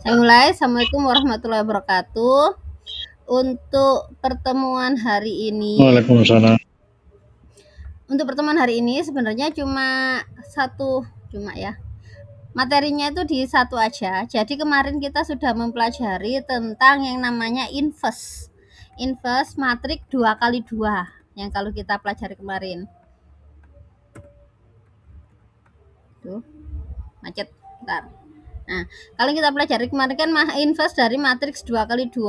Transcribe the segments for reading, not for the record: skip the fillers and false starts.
Saya mulai. Assalamualaikum warahmatullahi wabarakatuh. Untuk pertemuan hari ini, Waalaikumsalam. untuk pertemuan hari ini sebenarnya cuma ya. Materinya itu di satu aja. Jadi kemarin kita sudah mempelajari tentang yang namanya inverse. Inverse matrik 2x2 yang kalau kita pelajari kemarin. Tuh, macet. Bentar. Nah, kalau kita pelajari kemarin kan inverse dari matriks 2x2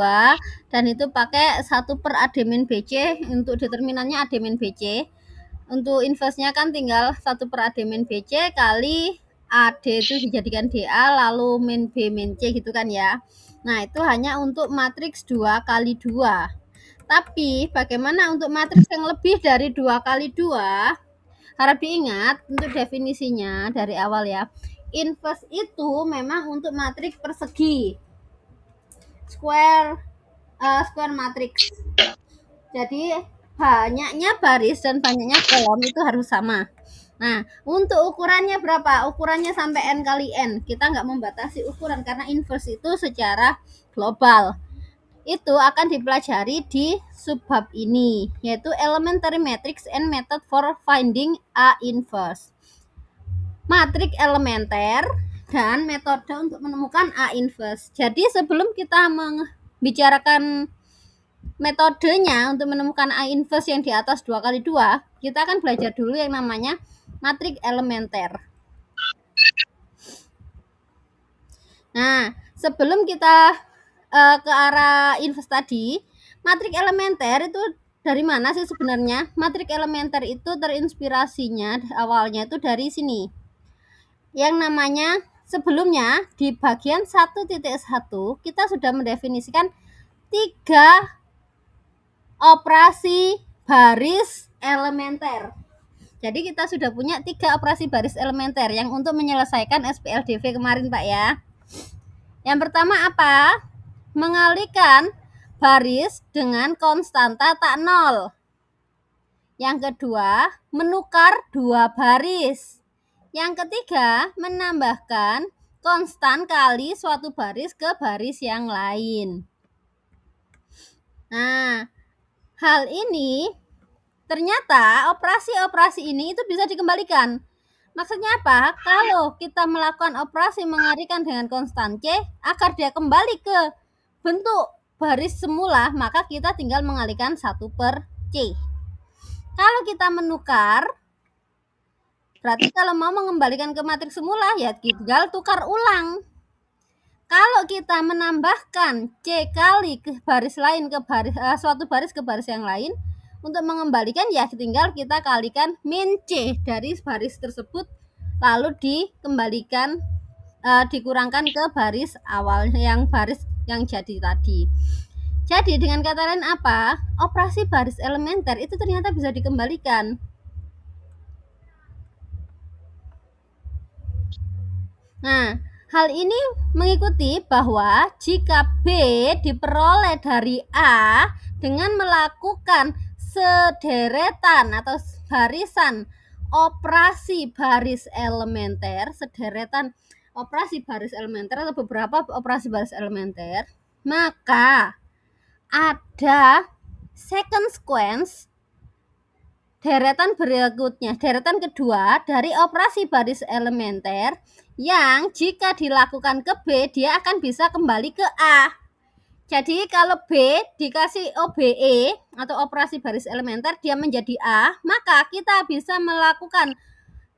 dan itu pakai 1/A-min BC untuk determinannya A-min BC. Untuk inverse-nya kan tinggal 1/A-min BC kali AD itu dijadikan DA lalu min B min C gitu kan ya. Nah, itu hanya untuk matriks 2x2. Tapi bagaimana untuk matriks yang lebih dari 2x2? Harap diingat untuk definisinya dari awal ya. Inverse itu memang untuk matriks persegi. Square matrix. Jadi banyaknya baris dan banyaknya kolom itu harus sama. Nah, untuk ukurannya berapa? Ukurannya sampai n kali n. Kita nggak membatasi ukuran karena inverse itu secara global. Itu akan dipelajari di subbab ini, yaitu elementary matrix and method for finding A inverse. Matrik elementer dan metode untuk menemukan A inverse. Jadi sebelum kita membicarakan metodenya untuk menemukan A inverse yang di atas 2x2, kita akan belajar dulu yang namanya matrik elementer. Nah, sebelum kita ke arah inverse tadi, matrik elementer itu dari mana sih sebenarnya? Matrik elementer itu terinspirasinya awalnya itu dari sini. Yang namanya sebelumnya di bagian 1.1 kita sudah mendefinisikan 3 operasi baris elementer. Jadi kita sudah punya 3 operasi baris elementer yang untuk menyelesaikan SPLDV kemarin Pak ya. Yang pertama apa? Mengalihkan baris dengan konstanta tak nol. Yang kedua, menukar 2 baris. Yang ketiga, menambahkan konstan kali suatu baris ke baris yang lain. Nah, hal ini ternyata operasi-operasi ini itu bisa dikembalikan. Maksudnya apa? Kalau kita melakukan operasi mengalihkan dengan konstan C agar dia kembali ke bentuk baris semula, maka kita tinggal mengalihkan 1/C. Kalau kita menukar, berarti kalau mau mengembalikan ke matriks semula ya tinggal tukar ulang. Kalau kita menambahkan C kali ke baris lain ke baris suatu baris ke baris yang lain, untuk mengembalikan ya tinggal kita kalikan min C dari baris tersebut lalu dikembalikan dikurangkan ke baris awal yang baris yang jadi tadi. Jadi dengan kata lain apa? Operasi baris elementer itu ternyata bisa dikembalikan. Nah, hal ini mengikuti bahwa jika B diperoleh dari A dengan melakukan sederetan atau barisan operasi baris elementer, sederetan operasi baris elementer atau beberapa operasi baris elementer, maka ada second sequence deretan berikutnya, deretan kedua dari operasi baris elementer yang jika dilakukan ke B dia akan bisa kembali ke A. Jadi kalau B dikasih OBE atau operasi baris elementer dia menjadi A, maka kita bisa melakukan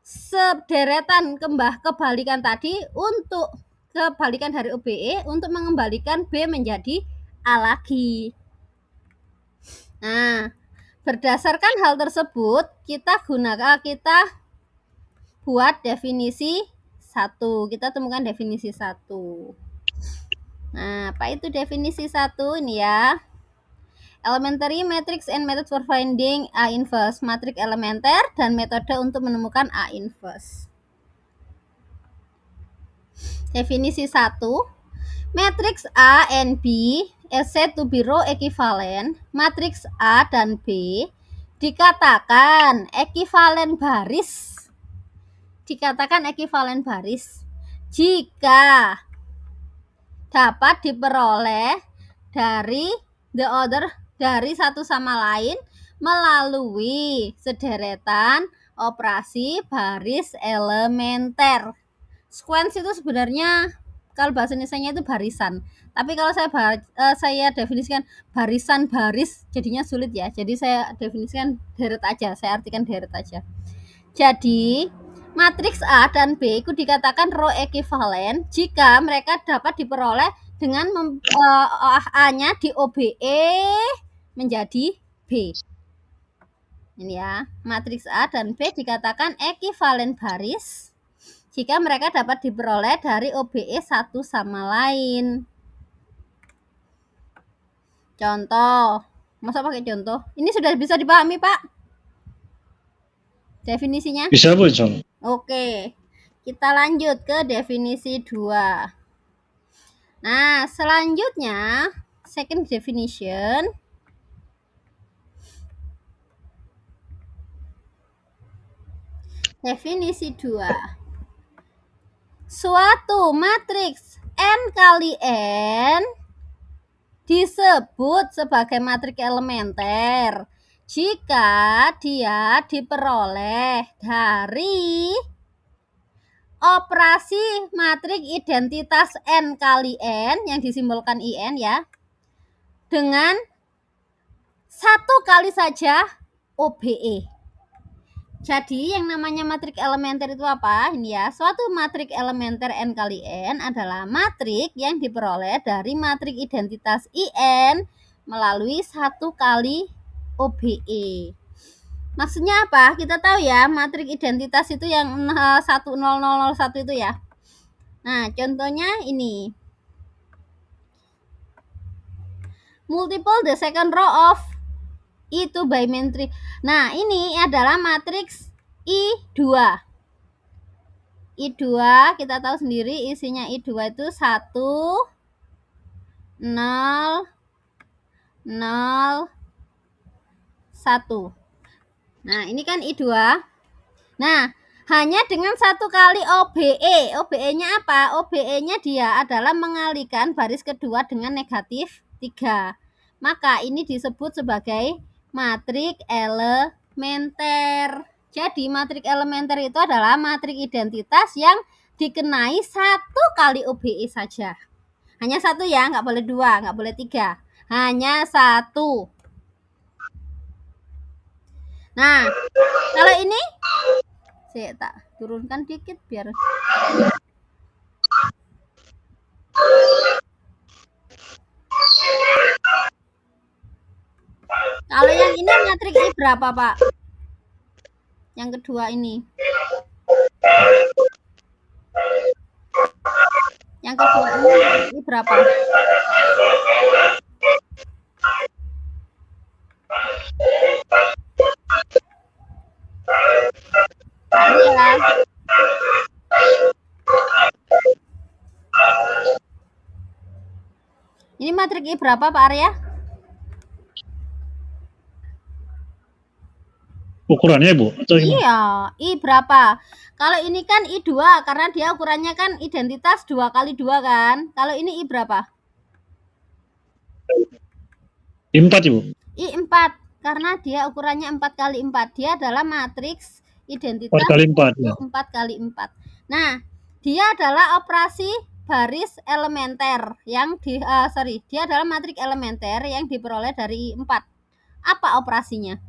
sederetan kebalikan tadi untuk kebalikan dari OBE untuk mengembalikan B menjadi A lagi. Nah, berdasarkan hal tersebut, kita buat definisi 1. Kita temukan definisi 1. Nah, apa itu definisi 1 ini ya? Elementary matrix and method for finding A inverse. Matrik elementer dan metode untuk menemukan A inverse. Definisi 1. Matrix A and B is said to be row equivalent. Matriks A dan B dikatakan ekivalen baris. Jika dapat diperoleh dari satu sama lain melalui sederetan operasi baris elementer. Sequence itu sebenarnya kalau bahasa Indonesia itu barisan. Tapi kalau saya definisikan barisan baris jadinya sulit ya. Jadi saya definisikan deret aja, saya artikan deret aja. Jadi matriks A dan B itu dikatakan row ekivalen jika mereka dapat diperoleh dengan A-nya di OBE menjadi B. Ini ya, matriks A dan B dikatakan ekivalen baris jika mereka dapat diperoleh dari OBE satu sama lain. Contoh, masa pakai contoh? Ini sudah bisa dipahami, Pak? Definisinya? Bisa, Bu, John. Oke, kita lanjut ke definisi 2. Nah, selanjutnya, second definition. Definisi 2. Suatu matriks N kali N disebut sebagai matriks elementer jika dia diperoleh dari operasi matriks identitas N kali N yang disimbolkan IN ya, dengan satu kali saja OBE. Jadi yang namanya matriks elementer itu apa? Ini ya, suatu matriks elementer N kali N adalah matriks yang diperoleh dari matriks identitas IN melalui satu kali OBE. Maksudnya apa? Kita tahu ya, matriks identitas itu yang 10001 itu ya. Nah, contohnya ini. Multiple the second row of I2 by matrix. Nah, ini adalah matriks I2. I2 kita tahu sendiri isinya I2 itu 1 0 0 1. Nah, ini kan I2. Nah, hanya dengan satu kali OBE. OBE-nya apa? OBE-nya dia adalah mengalihkan baris kedua dengan negatif 3. Maka ini disebut sebagai matriks elementer. Jadi matriks elementer itu adalah matriks identitas yang dikenai satu kali OBE saja. Hanya satu ya, nggak boleh dua, nggak boleh tiga. Hanya satu. Nah, kalau ini saya tak turunkan dikit biar kalau yang ini matriks I berapa, Pak? Yang kedua ini. Yang kedua ini matriks I berapa? Ya. Ini matriks I berapa, Pak Arya? Ukurannya, Bu? Atau iya, I berapa? Kalau ini kan I2 karena dia ukurannya kan identitas 2 kali 2 kan. Kalau ini I berapa? I4, Ibu? I4 karena dia ukurannya 4 kali 4. Dia adalah matriks identitas 4 kali 4 ya. 4 kali 4. Nah, dia adalah operasi baris elementer yang dia adalah matriks elementer yang diperoleh dari I4. Apa operasinya?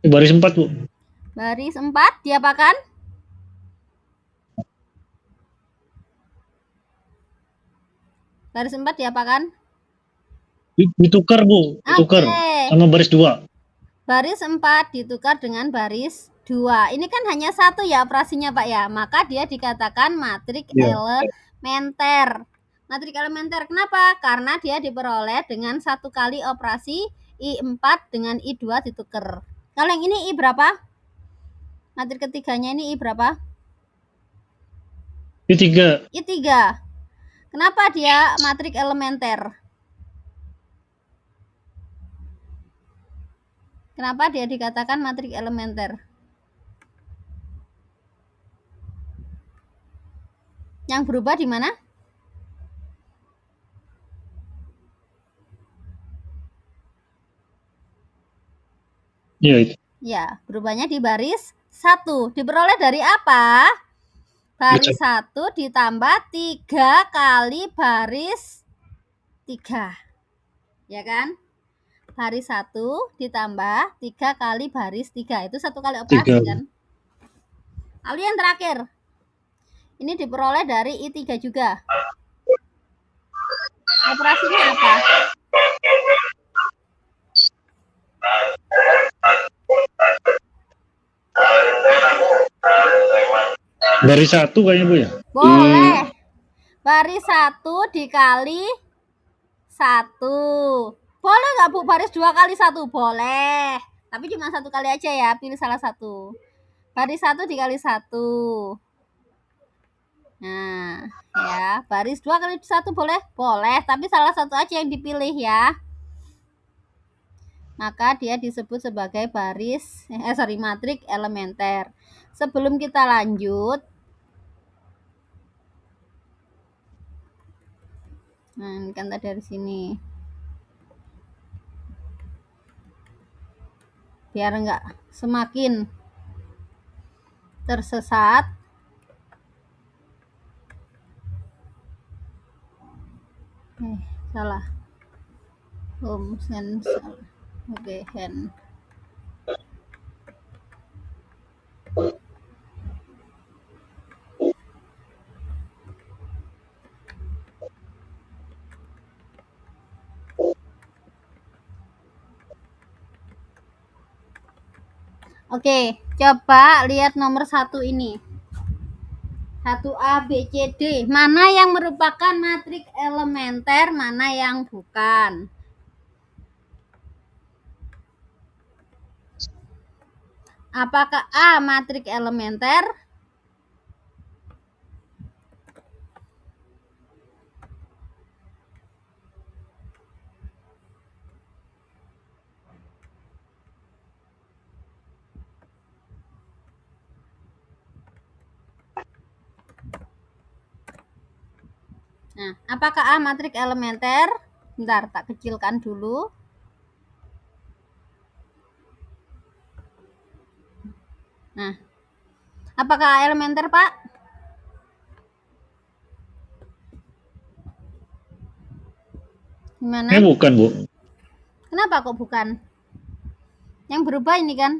Baris 4, Bu. Baris 4 diapakan? Baris 4 diapakan? Ditukar, Bu. Ditukar sama baris 2. Baris 4 ditukar dengan baris 2. Ini kan hanya satu ya operasinya, Pak ya. Maka dia dikatakan matriks elementer. Matriks elementer kenapa? Karena dia diperoleh dengan satu kali operasi I4 dengan I2 ditukar. Kalau yang ini I berapa? Matriks ketiganya ini I berapa? I3. I3. Kenapa dia matriks elementer? Kenapa dia dikatakan matriks elementer? Yang berubah di mana? Iya itu. Ya, berubahnya di baris 1. Diperoleh dari apa? Baris 1 ditambah 3 kali baris 3. Ya kan? Baris 1 ditambah 3 kali baris 3. Itu 1 kali operasi 3. kan? Lalu yang terakhir. Ini diperoleh dari I3 juga. Operasinya apa? Baris 1 kayaknya Bu ya? Boleh. Baris 1 dikali 1. Boleh nggak Bu baris 2 kali 1? Boleh. Tapi cuma 1 kali aja ya, pilih salah satu. Baris 1 dikali 1. Nah, ya, baris 2 kali 1 boleh? Boleh, tapi salah satu aja yang dipilih ya. Maka dia disebut sebagai matrik elementer. Sebelum kita lanjut, nah kan tadi dari sini. Biar enggak semakin tersesat. Salah. Salah. Oke, hand. Oke, coba lihat nomor 1 ini. 1A, B, C, D. Mana yang merupakan matrik elementer, mana yang bukan? Apakah A matrik elementer? Nah, apakah A matrik elementer? Bentar, tak kecilkan dulu. Nah, apakah A elementer, Pak? Gimana? Bukan, Bu. Kenapa kok bukan? Yang berubah ini kan?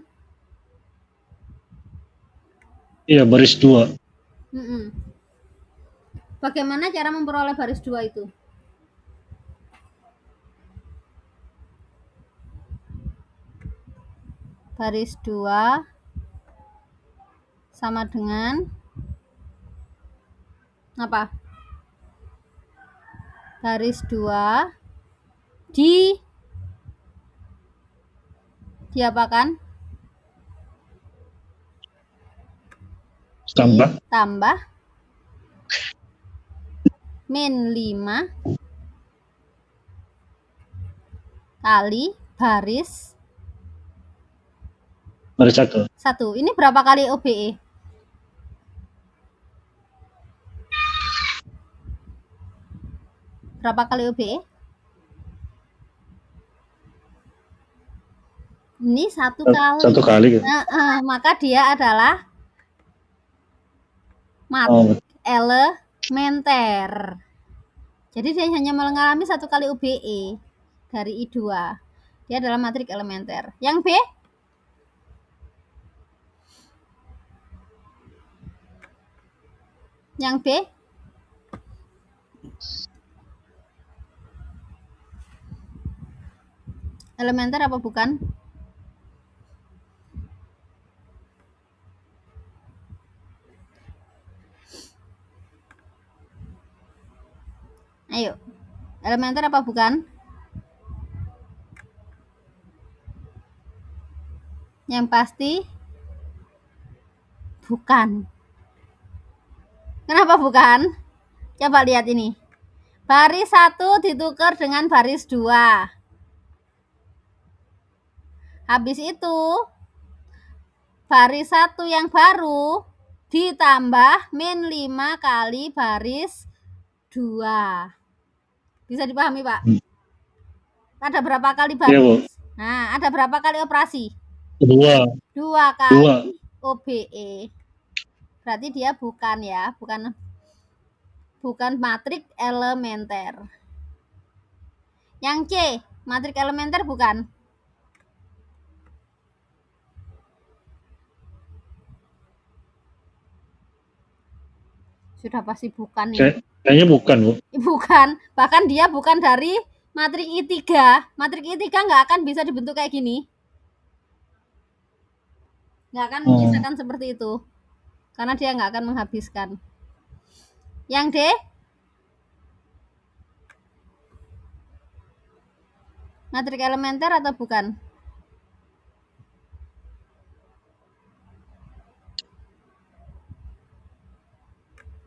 Iya, baris 2. Bagaimana cara memperoleh baris 2 itu? Baris 2 sama dengan apa? Baris 2 diapakan? Tambah min 5 kali baris 1. Ini berapa kali OBE? Berapa kali OBE? Ini 1 kali. 1 kali. Maka dia adalah matrik elementer. Jadi dia hanya mengalami 1 kali OBE dari I2. Dia adalah matrik elementer. Yang B? Yang B? Elementer apa bukan? Ayo, elementer apa bukan? Yang pasti bukan. Kenapa bukan? Coba lihat ini. Baris 1 ditukar dengan baris 2. Habis itu baris 1 yang baru ditambah min 5 kali baris 2. Bisa dipahami, Pak? Ada berapa kali baris? Iya, Bu. Nah, ada berapa kali operasi? 2. 2 kali OBE. Berarti dia bukan ya, bukan matriks elementer. Yang C, matriks elementer bukan? Sudah pasti bukan ini. Kayaknya bukan, Bu. Bukan, bahkan dia bukan dari matriks I3. Matriks I3 nggak akan bisa dibentuk kayak gini. Nggak akan menyisakan seperti itu. Karena dia nggak akan menghabiskan. Yang D, matriks elementer atau bukan?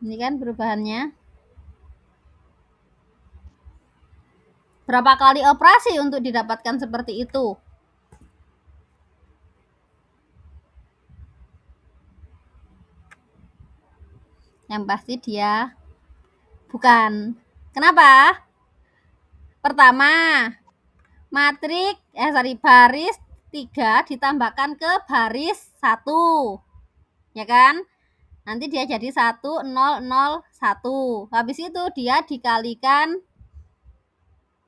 Ini kan perubahannya. Berapa kali operasi untuk didapatkan seperti itu? Yang pasti dia bukan. Kenapa? Pertama, baris 3 ditambahkan ke baris 1. Ya kan? Nanti dia jadi 1, 0, 0, 1. Habis itu dia dikalikan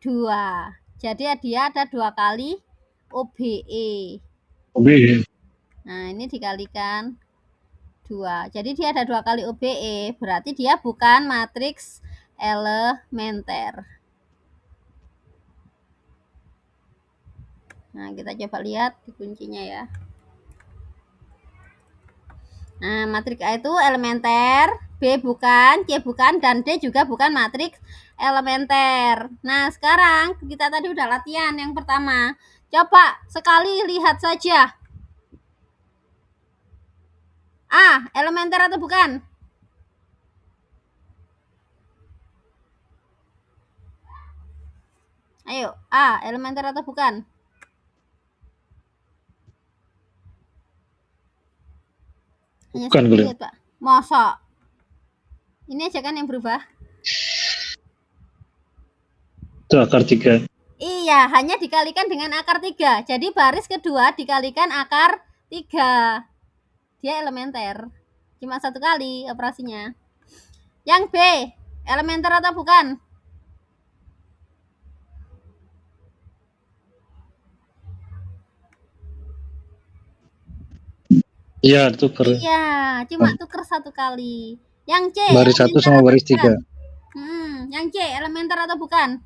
2. Jadi dia ada 2 kali OBE. Nah, ini dikalikan 2. Jadi dia ada 2 kali OBE. Berarti dia bukan matriks elementer. Nah, kita coba lihat di kuncinya ya. Nah, matriks A itu elementer, B bukan, C bukan, dan D juga bukan matriks elementer. Nah, sekarang kita tadi udah latihan yang pertama. Coba sekali lihat saja. A, elementer atau bukan? Ayo, A, elementer atau bukan? Bukan, lihat, Pak. Masa? Ini aja kan yang berubah? Itu akar 3. Iya, hanya dikalikan dengan akar 3. Jadi baris kedua dikalikan akar 3. Dia elementer. Cuma 1 kali operasinya. Yang B, elementer atau bukan? Iya, tuker. Iya, cuma tuker 1 kali. Yang C, baris 1 sama baris 3. Yang C, elementer atau bukan?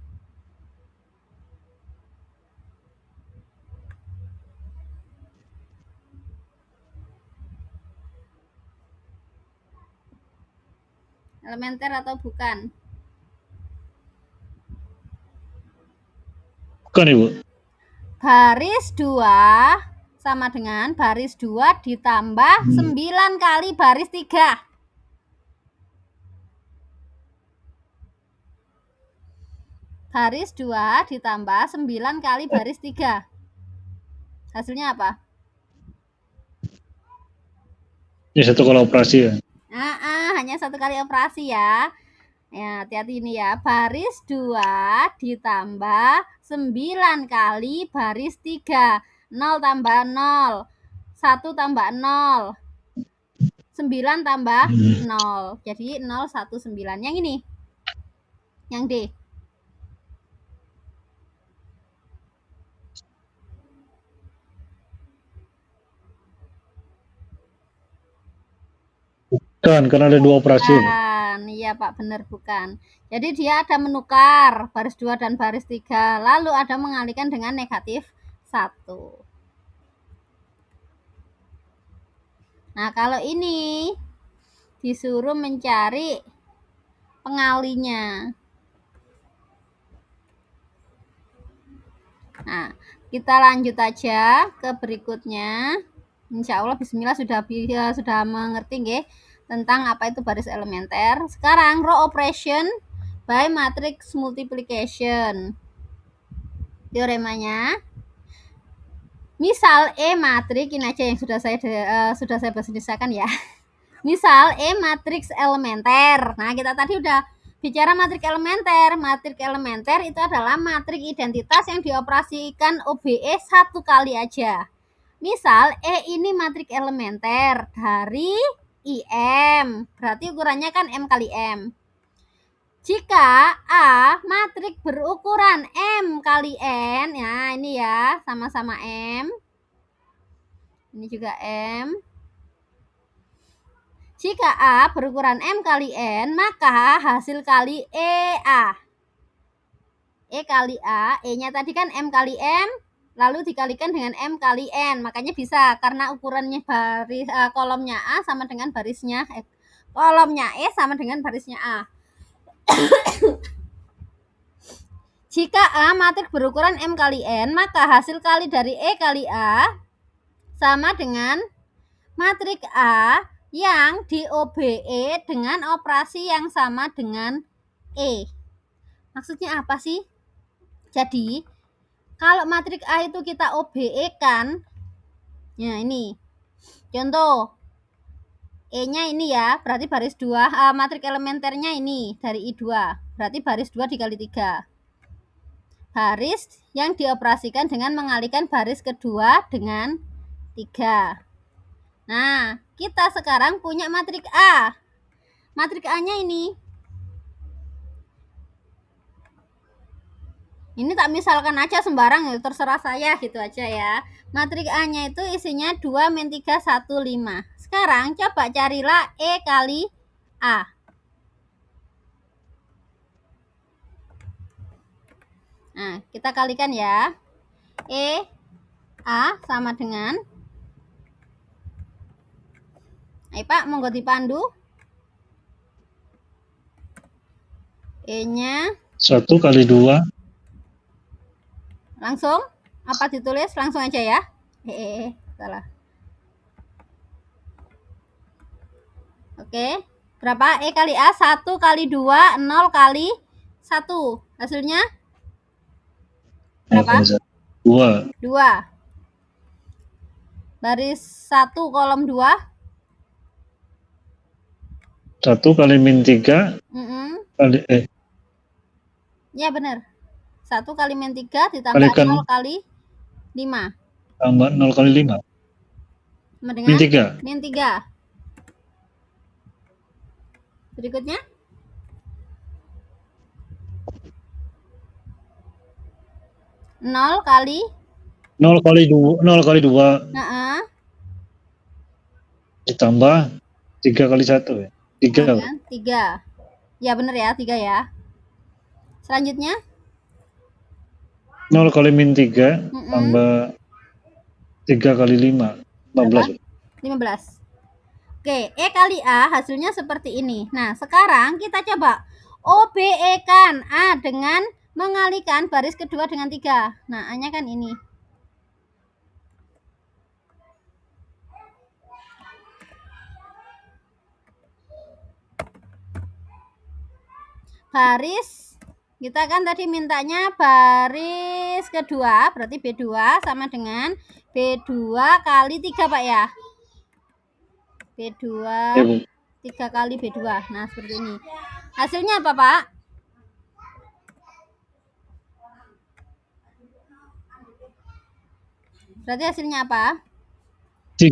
Elementer atau bukan? Bukan, Ibu. Baris 2 sama dengan baris 2 ditambah 9 kali baris 3. Baris 2 ditambah 9 kali baris 3. Hasilnya apa? Ini 1 kali operasi ya. Hanya 1 kali operasi ya. Ya, hati-hati ini ya. Baris 2 ditambah 9 kali baris 3. 0 tambah 0. 1 tambah 0. 9 tambah 0. Jadi 0, 1, 9. Yang ini. Yang D. Bukan, karena ada 2 operasi. Iya, Pak, benar bukan. Jadi dia ada menukar baris 2 dan baris 3, lalu ada mengalihkan dengan negatif 1. Nah, kalau ini disuruh mencari pengalinya. Nah, kita lanjut aja ke berikutnya. Insya Allah bismillah sudah mengerti nggih tentang apa itu baris elementer. Sekarang row operation by matrix multiplication. Teoremanya, misal E matrik, ini aja yang sudah saya bahas ya. Misal E matriks elementer. Nah, kita tadi udah bicara matriks elementer. Matriks elementer itu adalah matriks identitas yang dioperasikan OBE satu kali aja. Misal E ini matriks elementer dari IM. Berarti ukurannya kan M kali M. Jika A matriks berukuran M kali N, ya ini ya, sama-sama M. Ini juga M. Jika A berukuran M kali N, maka hasil kali EA. E kali A, E-nya tadi kan M kali M, lalu dikalikan dengan M kali N. Makanya bisa, karena ukurannya baris kolomnya A sama dengan barisnya, kolomnya E sama dengan barisnya A. Jika A matriks berukuran M kali N, maka hasil kali dari E kali A sama dengan matriks A yang di OBE dengan operasi yang sama dengan E. Maksudnya apa sih? Jadi, kalau matriks A itu kita OBE kan, ya ini. Contoh, E-nya ini ya, berarti baris 2, matriks elementernya ini dari I2. Berarti baris 2 dikali 3. Baris yang dioperasikan dengan mengalihkan baris kedua dengan 3. Nah, kita sekarang punya matriks A. Matriks A-nya ini. Ini tak misalkan aja sembarang ya, terserah saya gitu aja ya. Matriks A-nya itu isinya 2 min 3 1 5. Sekarang coba carilah E kali A. Nah, kita kalikan ya. E A sama dengan, ayo Pak, monggo dipandu. E-nya 1 kali 2. Langsung? Apa ditulis? Langsung aja ya. Salah. Oke. Berapa? E kali A, 1 kali 2, 0 kali 1. Hasilnya? Berapa? 2. 2. Baris 1 kolom 2. 1 kali min 3 kali Ya benar. 1 kali min 3 ditambah kalikan 0 kali 5. Tambah 0 kali 5. Sama dengan min 3. Berikutnya. 0 kali 2 ditambah 3 kali 1 ya. 3. Ya benar ya, 3 ya. Selanjutnya 0 kali min 3 tambah 3 kali 5, 15. 15. Oke, E kali A hasilnya seperti ini. Nah, sekarang kita coba OBE-kan A dengan mengalihkan baris kedua dengan 3. Nah, A-nya kan ini. Baris, kita kan tadi mintanya baris kedua, berarti B2 sama dengan B2 kali 3 Pak ya. B2 3 kali B2. Nah, seperti ini. Hasilnya apa, Pak? Berarti hasilnya apa? 2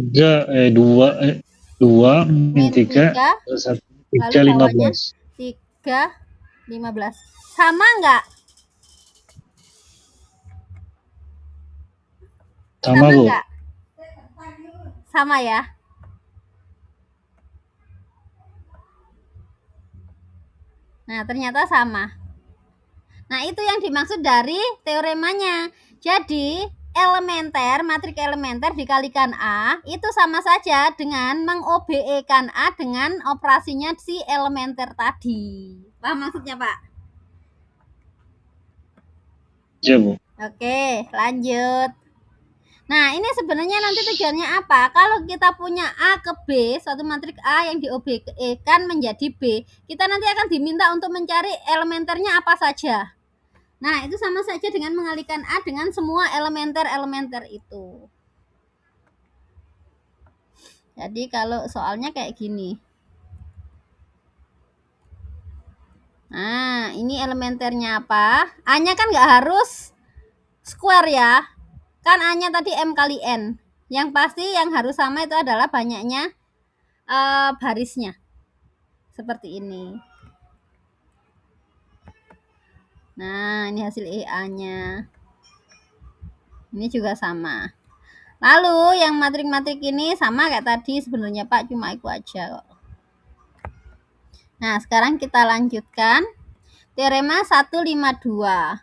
min 3 terus 3 15. 3 15. Sama enggak? Sama, Bu. Enggak? Sama ya. Nah, ternyata sama. Nah, itu yang dimaksud dari teoremanya. Jadi, elementer, matriks elementer dikalikan A itu sama saja dengan meng-OBE-kan A dengan operasinya si elementer tadi. Paham maksudnya, Pak? Iya, Bu. Oke, lanjut. Nah, ini sebenarnya nanti tujuannya apa? Kalau kita punya A ke B, suatu matriks A yang di-OBE-kan menjadi B, kita nanti akan diminta untuk mencari elementernya apa saja. Nah, itu sama saja dengan mengalihkan A dengan semua elementer-elementer itu. Jadi kalau soalnya kayak gini. Nah, ini elementernya apa? A-nya kan nggak harus square ya. Kan A-nya tadi M kali N. Yang pasti yang harus sama itu adalah banyaknya barisnya. Seperti ini. Nah, ini hasil EA-nya. Ini juga sama. Lalu yang matrik-matrik ini sama kayak tadi sebenarnya Pak, cuma itu aja kok. Nah, sekarang kita lanjutkan. Teorema 152.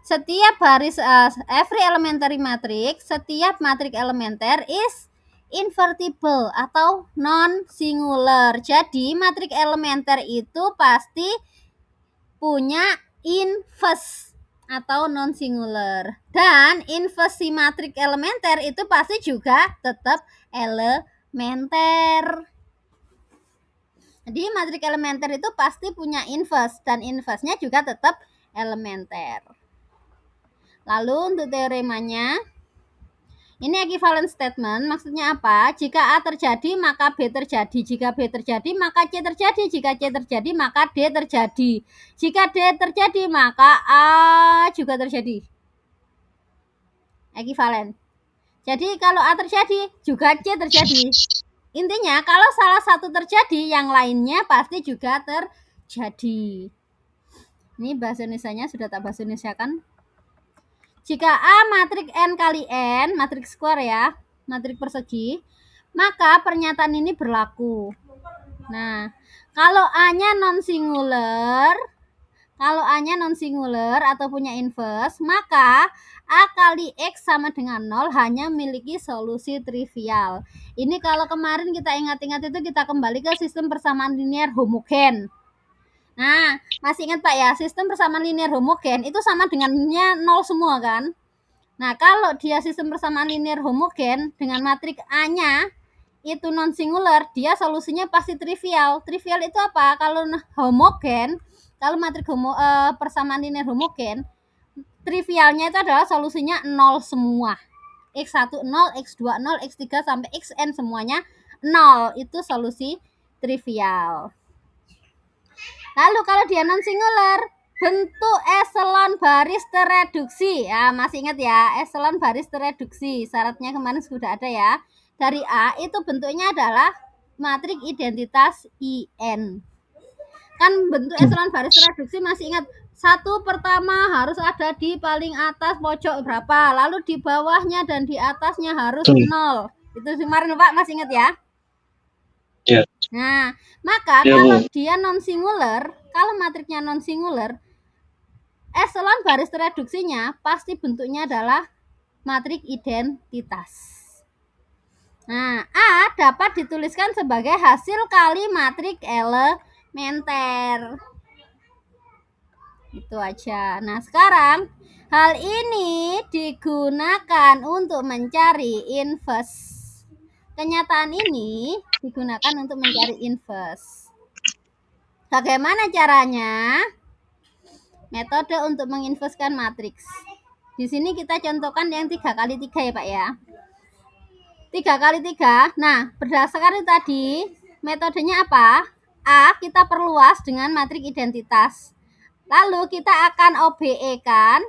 Setiap baris every elementary matrix, setiap matrik elementer is invertible atau non singular. Jadi matrik elementer itu pasti punya inverse atau non singular. Dan inverse si matrik elementer itu pasti juga tetap elementer. Jadi matrik elementer itu pasti punya inverse dan inverse-nya juga tetap elementer. Lalu untuk teoremanya, ini equivalent statement, maksudnya apa? Jika A terjadi, maka B terjadi. Jika B terjadi, maka C terjadi. Jika C terjadi, maka D terjadi. Jika D terjadi, maka A juga terjadi. Equivalent. Jadi kalau A terjadi, juga C terjadi. Intinya kalau salah satu terjadi, yang lainnya pasti juga terjadi. Ini bahasa Indonesianya sudah tak bahasa Indonesia kan? Jika A matrik N kali N, matrik square ya, matrik persegi, maka pernyataan ini berlaku. Nah, kalau A-nya non-singular, atau punya inverse, maka A kali X sama dengan 0 hanya memiliki solusi trivial. Ini kalau kemarin kita ingat-ingat itu kita kembali ke sistem persamaan linear homogen. Nah, masih ingat Pak ya, sistem persamaan linear homogen itu sama dengannya 0 semua kan? Nah, kalau dia sistem persamaan linear homogen dengan matrik A-nya itu non singular, dia solusinya pasti trivial. Trivial itu apa? Kalau homogen, kalau matrik persamaan linear homogen, trivialnya itu adalah solusinya 0 semua. X1 0, X2 0, X3 sampai Xn semuanya 0. Itu solusi trivial. Lalu kalau dia non singular, bentuk eselon baris tereduksi. Ya, masih ingat ya, eselon baris tereduksi. Syaratnya kemarin sudah ada ya. Dari A itu bentuknya adalah matrik identitas IN. Kan bentuk eselon baris tereduksi masih ingat, satu pertama harus ada di paling atas pojok berapa, lalu di bawahnya dan di atasnya harus 0. Itu kemarin Pak masih ingat ya? Ya. Nah, maka Ya, kalau Bu. dia non singular, kalau matriknya non singular, eselon baris tereduksinya pasti bentuknya adalah matrik identitas. Nah, A dapat dituliskan sebagai hasil kali matrik elementer. Itu aja. Nah, sekarang hal ini digunakan untuk mencari inverse. Kenyataan ini digunakan untuk mencari inverse. Bagaimana caranya? Metode untuk menginverskan matriks. Di sini kita contohkan yang 3 kali 3 ya Pak ya. 3 kali 3. Nah, berdasarkan tadi, metodenya apa? A kita perluas dengan matrik identitas. Lalu kita akan OBE-kan.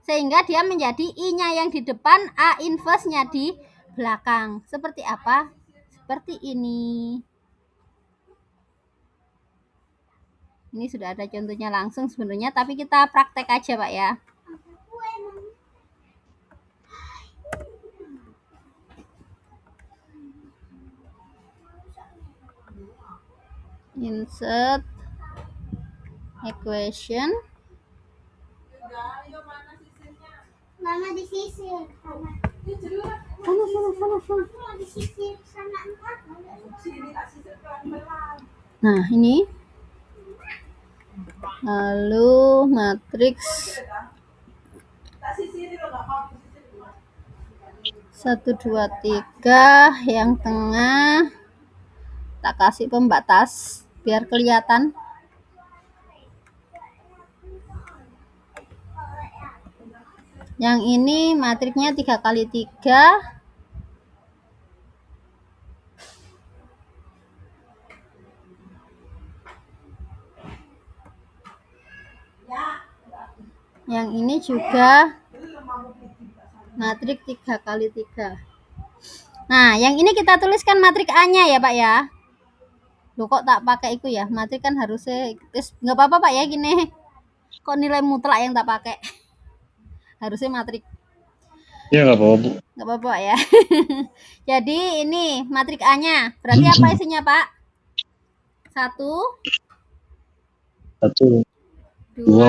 Sehingga dia menjadi I-nya yang di depan, A inverse-nya di belakang. Seperti apa? Seperti ini. Ini sudah ada contohnya langsung sebenarnya, tapi kita praktek aja Pak ya. Insert equation. Mama di sisi. Nah, ini. Lalu matriks 1 2 3 yang tengah tak kasih pembatas biar kelihatan. Yang ini matriknya 3 kali 3. Yang ini juga matrik 3 kali 3. Nah, yang ini kita tuliskan matrik A-nya ya, Pak ya. Loh, kok tak pakai itu ya? Matrik kan harusnya nggak apa-apa, Pak ya, gini. Kok nilai mutlak yang tak pakai? Harusnya matrik. Ya nggak apa-apa, Bu. Nggak apa-apa ya. Jadi ini matrik A-nya. Berarti apa isinya, Pak? 1, 1, 2,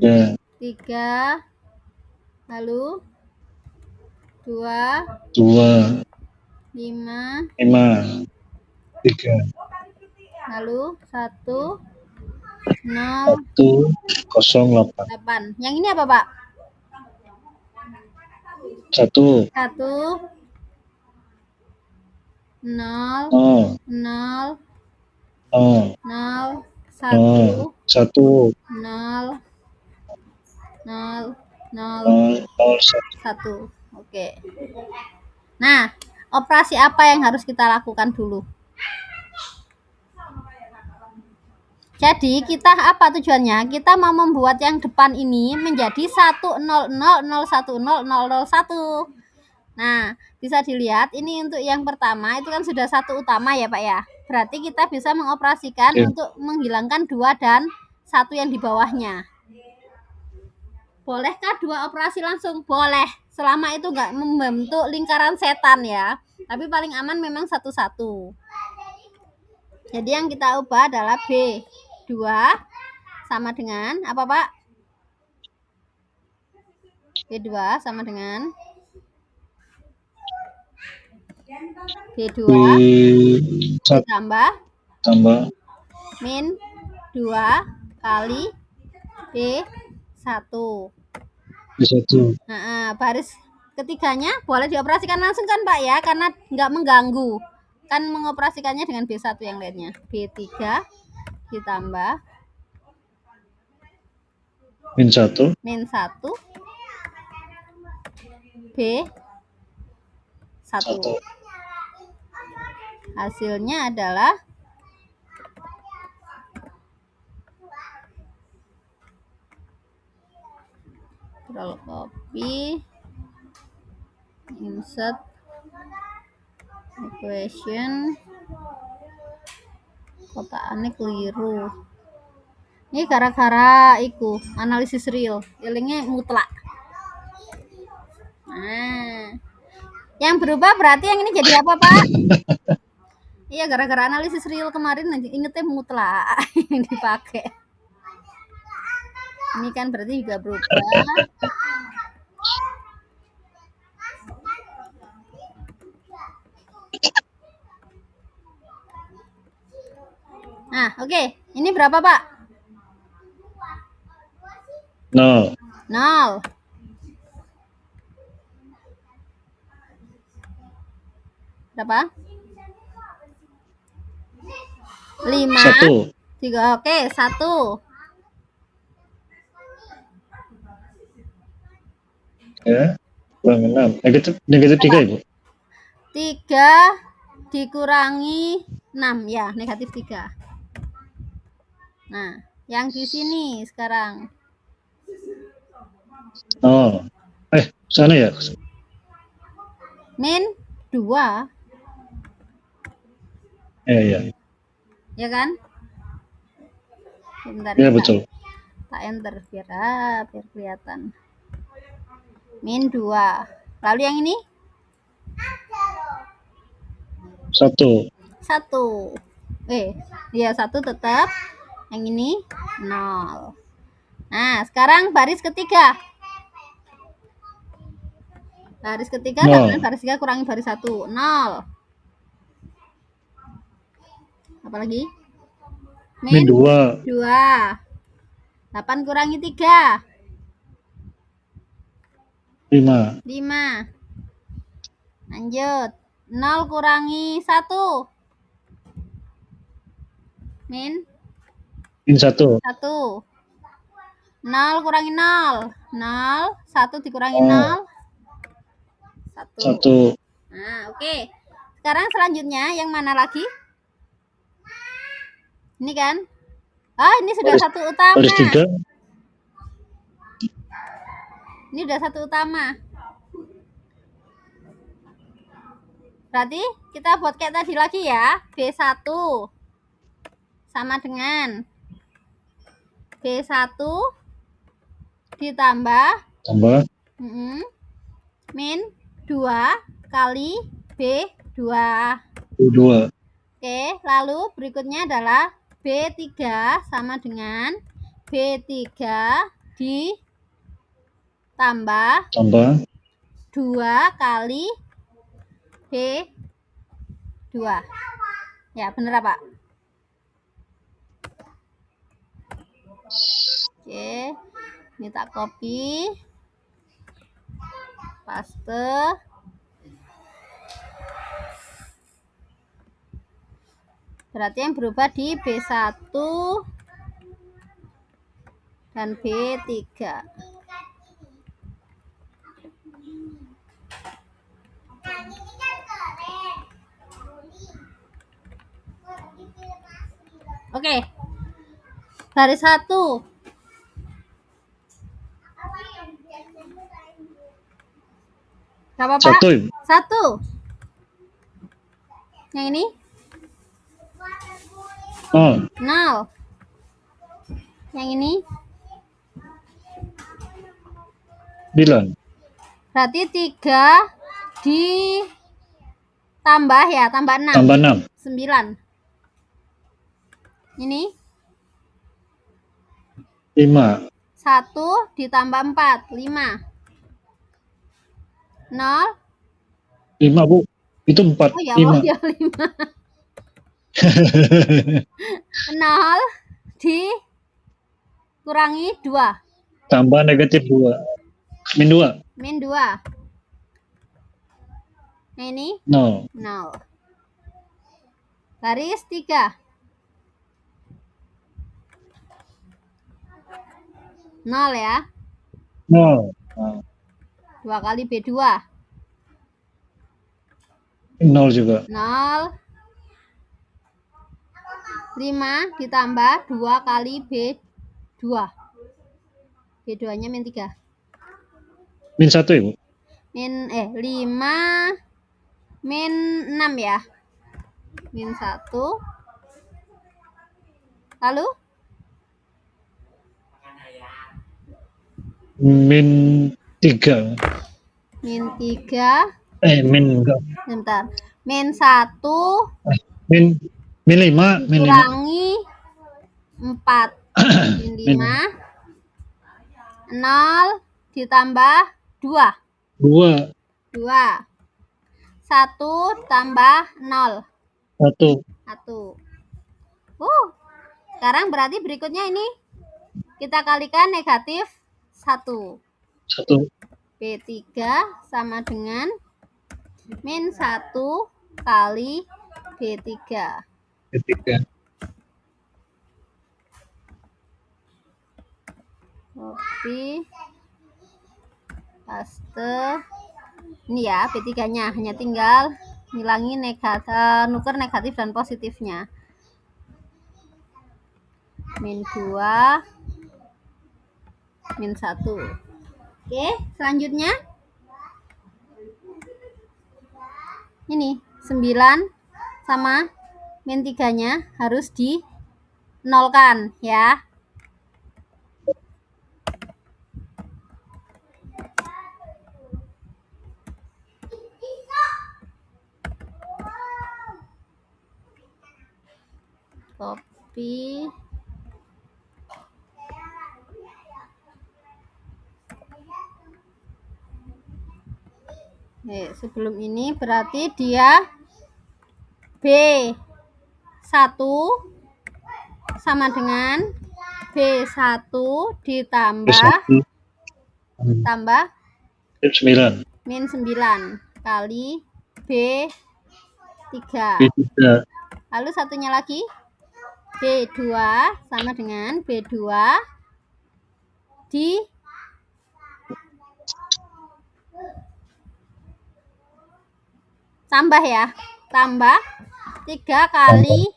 3, 3, lalu 2, 2, 5, 5, 3, lalu 1, 0, 1, 08. 8. Yang ini apa, Pak? 1, 1, 0, 0, 0, 0, 0, 0, 1, 1, 0, 0, 0, 0, 1. 1. Oke. Nah, operasi apa yang harus kita lakukan dulu? Jadi kita apa tujuannya? Kita mau membuat yang depan ini menjadi 100010001. Nah, bisa dilihat ini untuk yang pertama itu kan sudah 1 utama ya, Pak ya. Berarti kita bisa mengoperasikan Ya. untuk menghilangkan 2 dan 1 yang di bawahnya. Bolehkah 2 operasi langsung? Boleh, selama itu nggak membentuk lingkaran setan ya. Tapi paling aman memang 1-1. Jadi yang kita ubah adalah B2 sama dengan apa, Pak? B2 sama dengan B2 ditambah min 2 kali B1. Nah, baris ketiganya boleh dioperasikan langsung kan, Pak ya, karena nggak mengganggu. Kan mengoperasikannya dengan B1 yang lainnya. B3 ditambah min 1, B1. Hasilnya adalah control copy, insert equation, kotaannya keliru. Ini gara-gara iku analisis real, ilingnya mutlak. Nah, yang berubah berarti yang ini jadi apa, Pak? Iya, gara-gara analisis real kemarin ingetnya mutlak yang dipakai. Ini kan berarti juga berubah. Nah, oke. Ini berapa, Pak? 0. 0. Berapa? 5. 1. 3. Oke, 1. Ya, kurang 6. Negatif 3, Ibu. 3 dikurangi 6 ya, negatif 3. Nah, yang di sini sekarang. Oh. Sana ya? Min 2. Iya. Ya kan? Bentar, Ya, betul. Tak enter biar kelihatan. Min 2. Lalu yang ini? 1. 1. Iya 1 tetap. Yang ini 0. Nah, sekarang baris ketiga. Baris ketiga sama baris 3 kurangi baris 1. 0. Apa lagi? Min 2. 8 kurangi 3. 5. Lanjut. 0 kurangi 1. Min 1. 1. 0 kurangi 0. 0, 1 dikurangi Oh. 0. 1. Satu. Nah, oke. Sekarang selanjutnya yang mana lagi? Ini kan? Oh, ini sudah satu utama. Baris 3. Ini udah satu utama. Berarti kita buat kayak tadi lagi ya. B1 sama dengan B1 ditambah min 2 kali B2. B2. Oke, lalu berikutnya adalah B3 sama dengan B3 ditambah 2 kali B2. Ya, bener apa? Oke, ini tak copy, paste. Berarti yang berubah di B1 dan B3. Oke. Baris 1. Gak apa-apa. 1. Yang ini? 0. Yang ini? 9. Berarti 3 ditambah ya, tambah 6. Tambah 6. 9. Ini? 5. 1 ditambah 4, 5. 0. 5, Bu. Itu 4. Oh ya 5. Allah, ya 5. 0 dikurangi 2. Tambah negatif 2. Min 2. Min 2. Nah ini? 0. Baris 3. 0 ya. 0. 2 kali B2. 0 juga. 0. 5 ditambah 2 kali B2. B2 nya min 3. Min 1 ya, Bu? 5 min 6 ya. Min 1. Lalu? Min 3. Min 3. Min enggak. Bentar. Min 1. Min 5. Kurangi 4. Min 5. 0 ditambah 2. 2. 1 tambah 0. 1. Sekarang berarti berikutnya ini kita kalikan negatif 1. B3 sama dengan min 1 kali B3. Copy, paste. Ini ya B3 nya, hanya tinggal ngilangi nuker negatif dan positifnya. Min 2, min 1. Oke, selanjutnya ini 9 sama min 3 nya harus dinolkan ya. Copy. Sebelum ini berarti dia B1 sama dengan B1 ditambah min 9 kali B3. Lalu satunya lagi B2 sama dengan B2 di tambah ya, tambah 3 kali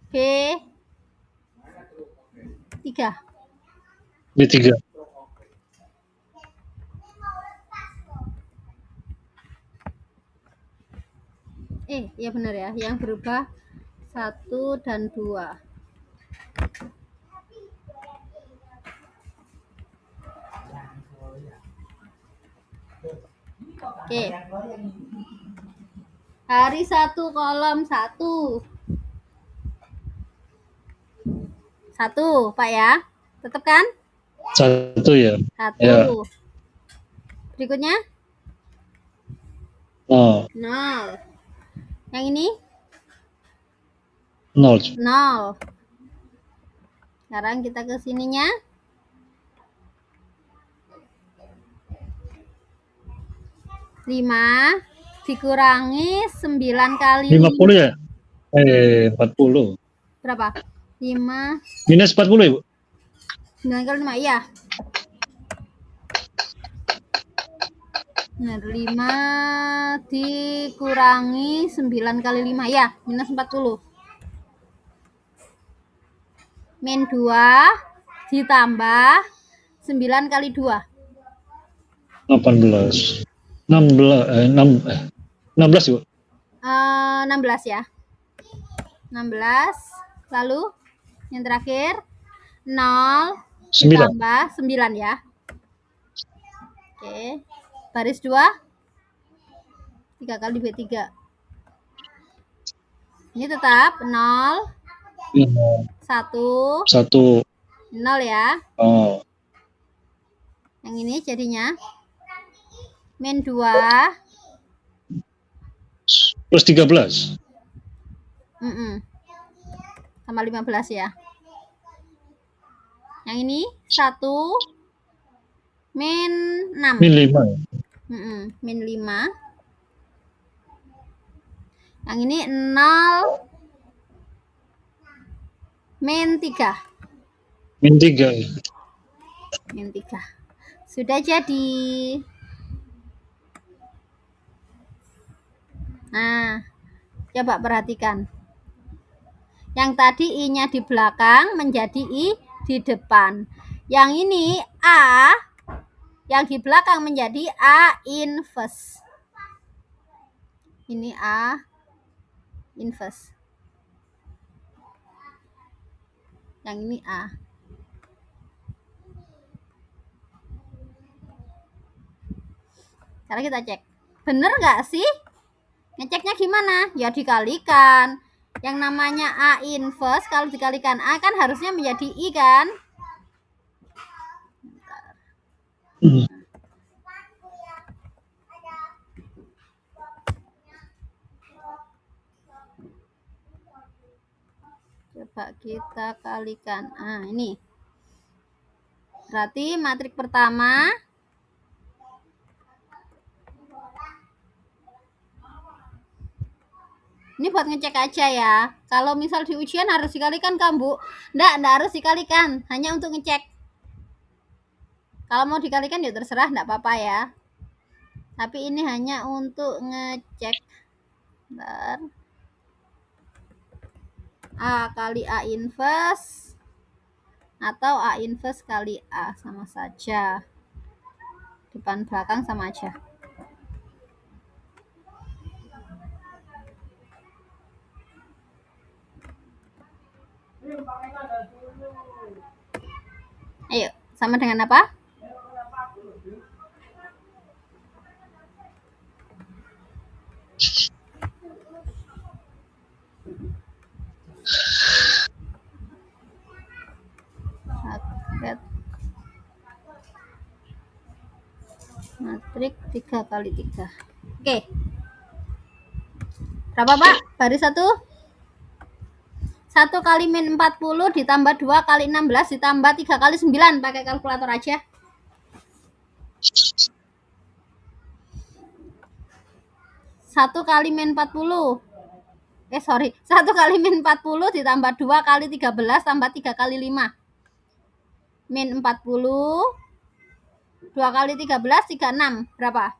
B3. B3. Ya benar ya, yang berubah 1 dan 2. Oke. Hari 1 kolom 1. 1, Pak ya. Tetap kan? 1 ya. 1. Ya. Berikutnya? 0. Yang ini? 0. Sekarang kita ke sininya. 5 dikurangi 9 kali 50 ya? 40. Berapa? 5 minus 40 Ibu? 9 kali 5, iya. Benar, 5 dikurangi 9 kali 5, ya, minus 40. Min 2 ditambah 9 kali 2. 18. 16 Ibu? 16 ya. 16. Lalu yang terakhir 0 ditambah 9 ya. Oke. Baris 2. 3 kali B3. Ini tetap 0 1 0 ya. Yang ini jadinya min 2 plus 13. Sama 15 ya. Yang ini 1 min 6. Min 5. Min 5. Yang ini 0 min 3. Min 3. Min 3. Sudah jadi. Nah, coba perhatikan. Yang tadi I-nya di belakang menjadi I di depan. Yang ini A, yang di belakang menjadi A inverse. Ini A inverse. Yang ini A. Sekarang kita cek. Bener nggak sih? Ngeceknya gimana? Ya dikalikan. Yang namanya A inverse kalau dikalikan A kan harusnya menjadi I kan? Coba kita kalikan. Ini. Berarti matrik pertama ini buat ngecek aja ya. Kalau misal di ujian harus dikalikan kan, Bu? Enggak harus dikalikan. Hanya untuk ngecek. Kalau mau dikalikan ya terserah, enggak apa-apa ya. Tapi ini hanya untuk ngecek. Bentar. A kali A inverse atau A inverse kali A, sama saja. Depan belakang sama aja. Ayo, sama dengan apa? Matrik 3 kali 3. Oke. Berapa, Pak? Baris 1? 1 kali min 40 ditambah 2 kali 16 ditambah 3 kali 9. Pakai kalkulator aja. 1 kali min 40. 1 kali min 40 ditambah 2 kali 13 tambah 3 kali 5. min 40. 2 kali 13, 36. Berapa?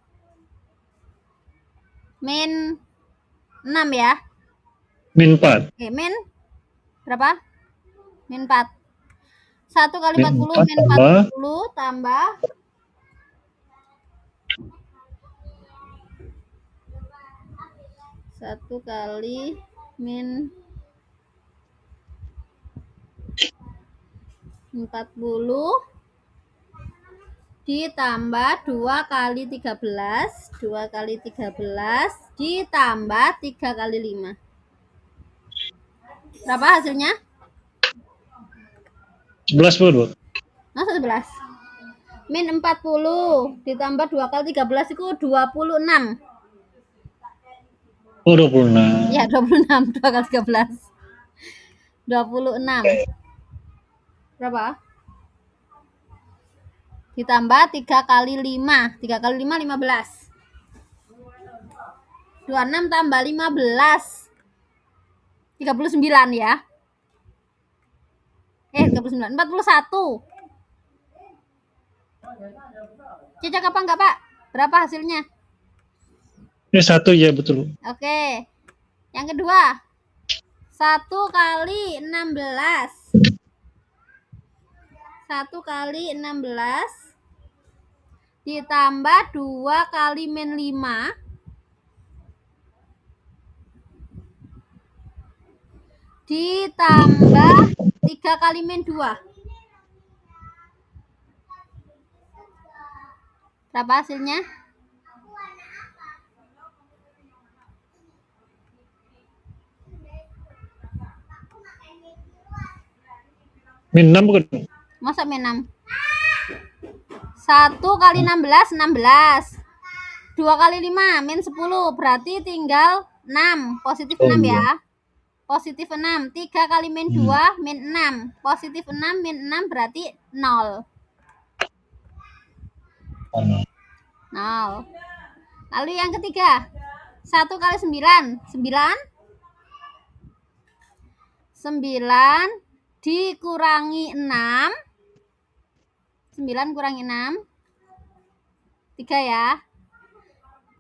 Min 6 ya. Min 4. Oke, min berapa? Min 4. 1 kali Min 40 4 min 40 tambah 1 kali min 40 ditambah 2 kali 13, 2 kali 13 ditambah 3 kali 5. Berapa hasilnya? 11 Bu. Nah, 11. Min 40 ditambah 2 kali 13 itu 26. Oh, 26. Ya, 26. 2 kali 13. 26. Berapa? Ditambah 3 kali 5. 3 kali 5, 15. 26 tambah 15. 39 ya. 39. 41. Cocok apa enggak, Pak? Berapa hasilnya? Ini 1 ya, betul. Oke. Yang kedua. 1 kali 16. 1 kali 16 ditambah 2 kali min 5 ditambah 3 kali min 2. Berapa hasilnya? Min 6 bukan? Masa min 6? 1 kali 16, 16. 2 kali 5, min 10. Berarti tinggal 6. Positif 6 ya. Positif 6. 3 kali min 2, min 6. Positif 6, min 6 berarti 0. 0. Lalu yang ketiga. 1 kali 9. 9. 9 dikurangi 6. 9 kurangi 6. 3 ya.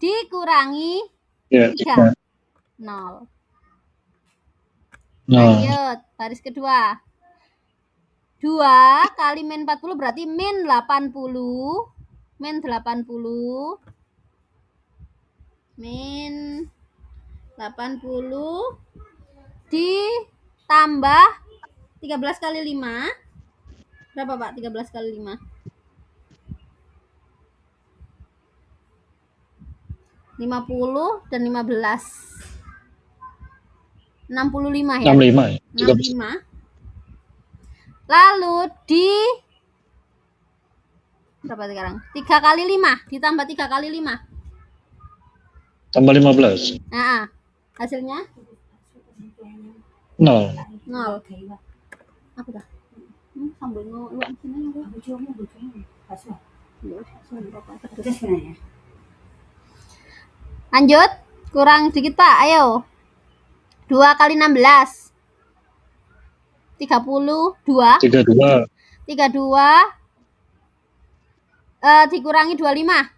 Dikurangi 3. 0. Lanjut. Baris kedua. 2 kali min 40 berarti min 80. Min 80. Min 80 ditambah 13 kali 5. Berapa, Pak? 13 kali 5. 50 dan 15. 65 ya? 65 ya? 65. Lalu di berapa sekarang? 3 kali 5 ditambah 3 kali 5. Tambah 15. Nah, hasilnya 0. 0. Apa dah? Sambil ngeluak sini lanjut, kurang dikit Pak, ayo. 2 kali 16. 32. 32. 32 dikurangi 25.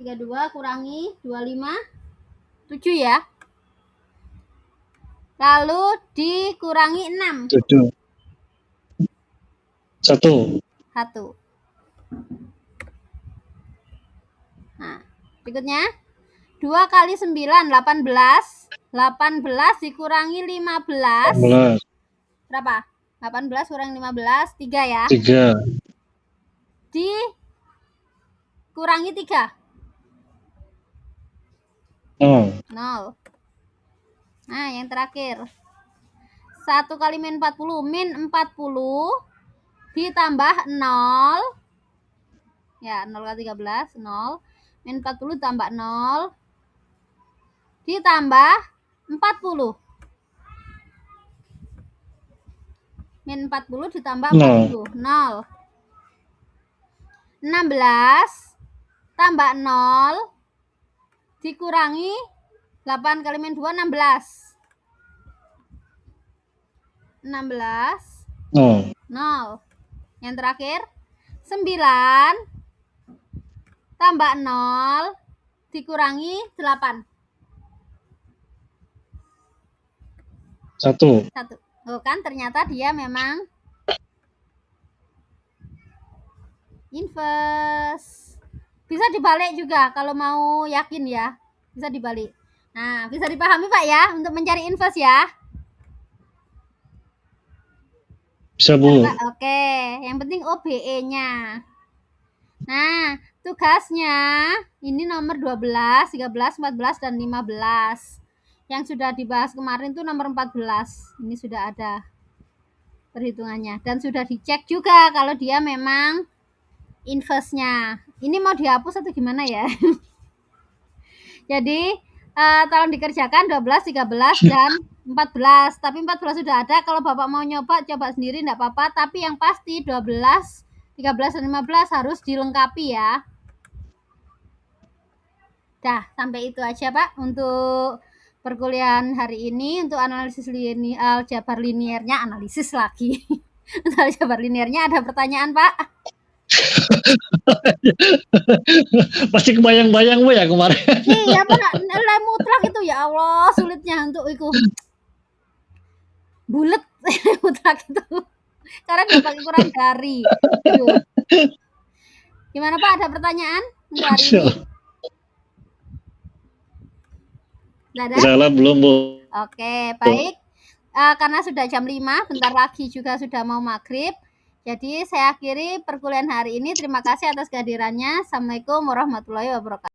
32 kurangi 25. 7 ya. Lalu dikurangi 6. 7. 1. 1. Nah, berikutnya 2 kali 9, 18. 18 dikurangi 15. 18. Berapa? 18 kurangi 15, 3 ya. 3. Dikurangi 3. 0. 0. Nah, yang terakhir. 1 kali min 40. Min 40 ditambah 0. Ya, 0 kali 13, 0. Min 40 tambah 0. Ditambah 40. Min 40 ditambah 40. 0. 16 tambah 0 dikurangi 8 kali min 2, 16. 16 0. 0. Yang terakhir 9 tambah 0 dikurangi 8. 1. 1. Oh kan ternyata dia memang inverse. Bisa dibalik juga kalau mau yakin ya. Bisa dibalik. Nah, bisa dipahami Pak ya untuk mencari inverse ya. Bisa, Bu. Oke, yang penting OBE-nya. Nah, tugasnya ini nomor 12, 13, 14, dan 15. Yang sudah dibahas kemarin tuh nomor 14. Ini sudah ada perhitungannya. Dan sudah dicek juga kalau dia memang inverse-nya. Ini mau dihapus atau gimana ya? Jadi, tolong dikerjakan 12, 13, dan 14. Tapi 14 sudah ada. Kalau Bapak mau nyoba, coba sendiri enggak apa-apa. Tapi yang pasti 12, 13, dan 15 harus dilengkapi ya. Dah, sampai itu aja Pak untuk perkuliahan hari ini. Untuk analisis aljabar liniernya, analisis lagi. Untuk aljabar liniernya ada pertanyaan Pak? Pasti kebayang-bayang Bu ya kemarin. Iya Pak, nilai mutlak itu ya Allah sulitnya untuk itu. Bulet mutlak itu. Karena dia pakai kurang dari. Aduh. Gimana Pak, ada pertanyaan untuk hari ini? Salah belum Bu. Oke, baik. Karena sudah jam 5, bentar lagi juga sudah mau maghrib. Jadi saya akhiri perkuliahan hari ini. Terima kasih atas kehadirannya. Assalamualaikum warahmatullahi wabarakatuh.